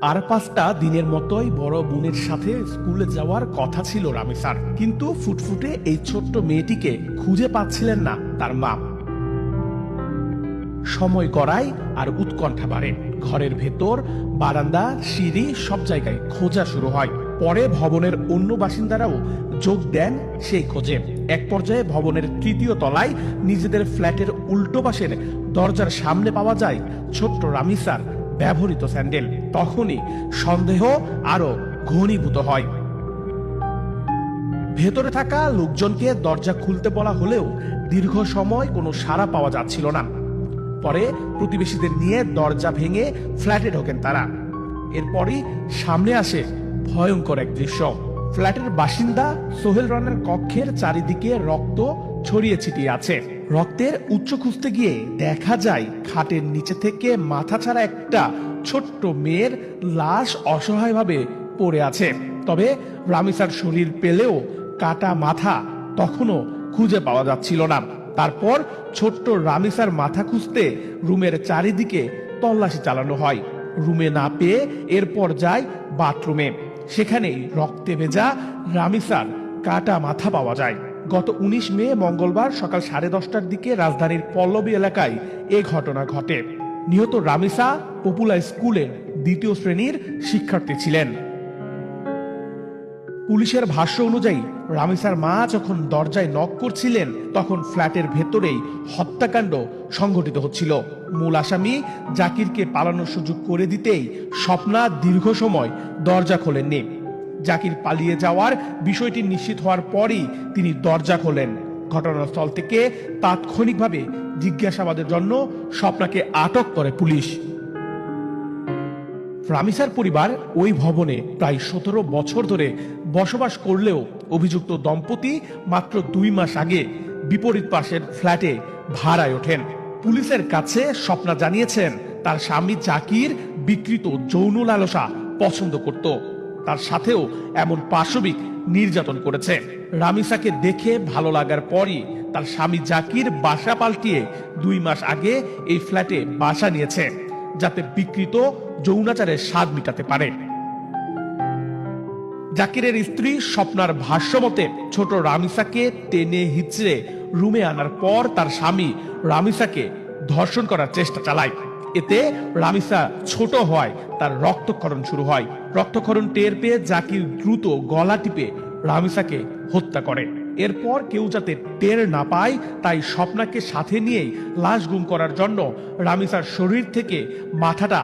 আর 5টা দিনের মতোই বড় বোনের সাথে স্কুলে যাওয়ার কথা ছিল রামিসার, কিন্তু ফুটফুটে এই ছোট্ট মেয়েটিকে খুঁজে পাচ্ছিলেন না তার মা। সময় গড়ায় আর উৎকণ্ঠা বাড়ে। ঘরের ভেতর, বারান্দা, সিঁড়ি সব জায়গায় খোঁজা শুরু হয়। পরে ভবনের অন্য বাসিন্দারাও যোগ দেন সেই খোঁজে। এক পর্যায়ে ভবনের 3য় তলায় নিজেদের ফ্ল্যাটের উল্টো পাশের দরজার সামনে পাওয়া যায় ছোট্ট রামিসার ব্যবহৃত স্যান্ডেল। তখনই সন্দেহ আরো ঘনীভূত হয়। ভেতরে থাকা লোকজনকে দরজা খুলতে বলা হলেও দীর্ঘ সময় কোনো সাড়া পাওয়া যাচ্ছিল না। পরে প্রতিবেশীদের নিয়ে দরজা ভেঙে ফ্ল্যাটে ঢোকেন তারা। এরপরই সামনে আসে ভয়ঙ্কর এক দৃশ্য। ফ্ল্যাটের বাসিন্দা সোহেল রানার কক্ষের চারিদিকে রক্ত ছড়িয়ে ছিটিয়ে আছে। রক্তের উৎস খুঁজতে গিয়ে দেখা যায় খাটের নিচে থেকে মাথা ছাড়া একটা ছোট্ট মেয়ের লাশ অসহায়ভাবে পড়ে আছে। তবে রামিসার শরীর পেলেও কাটা মাথা তখনও খুঁজে পাওয়া যাচ্ছিল না। তারপর ছোট্ট রামিসার মাথা খুঁজতে রুমের চারিদিকে তল্লাশি চালানো হয়। রুমে না পেয়ে এরপর যায় বাথরুমে। সেখানেই রক্তে ভেজা রামিসার কাটা মাথা পাওয়া যায়। গত 19 মে মঙ্গলবার সকাল 10:30টার দিকে রাজধানীর পল্লবী এলাকায় এ ঘটনা ঘটে। নিহত রামিসা পপুলার স্কুলের 2য় শ্রেণীর শিক্ষার্থী ছিলেন। পুলিশের ভাষ্য অনুযায়ী রামিসার মা যখন দরজায় নক করছিলেন তখন ফ্ল্যাটের ভেতরেই হত্যাকাণ্ড সংঘটিত হচ্ছিল। মূল আসামি জাকিরকে পালানোর সুযোগ করে দিতেই স্বপ্না দীর্ঘ সময় দরজা খোলেননি। জাকির পালিয়ে যাওয়ার বিষয়টি নিশ্চিত হওয়ার পরই তিনি দরজা খোলেন। ঘটনাস্থল থেকে তাৎক্ষণিকভাবে জিজ্ঞাসাবাদের জন্য স্বপ্নাকে আটক করে পুলিশ। রামিসার পরিবার ওই ভবনে প্রায় 17 বছর ধরে বসবাস করলেও অভিযুক্ত দম্পতি মাত্র 2 মাস আগে বিপরীত পাশের ফ্ল্যাটে ভাড়ায় ওঠেন। পুলিশের কাছে স্বপ্না জানিয়েছেন তার স্বামী জাকির বিকৃত যৌন লালসা পছন্দ করত, তার সাথেও এমন পাশবিক নির্যাতন করেছে। রামিসাকে দেখে ভালো লাগার পরই তার স্বামী জাকির বাসা পাল্টিয়ে 2 মাস আগে এই ফ্ল্যাটে বাসা নিয়েছে, যাতে বিকৃত যৌনাচারের স্বাদ মিটাতে পারে। জাকিরের স্ত্রী স্বপ্নার ভাষ্যমতে ছোট রামিসাকে টেনে হিচড়ে রুমে আনার পর তার স্বামী রামিসাকে ধর্ষণ করার চেষ্টা চালায়। এতে রামিসা ছোট হয় তার রক্তক্ষরণ শুরু হয়। রক্তক্ষরণ টের পেয়ে জাকির দ্রুত গলা টিপে রামিসাকে হত্যা করে। এরপর কেউ যাতে টের না পায় তাই স্বপ্নাকে সাথে নিয়েই লাশ গুম করার জন্য রামিসার শরীর থেকে মাথাটা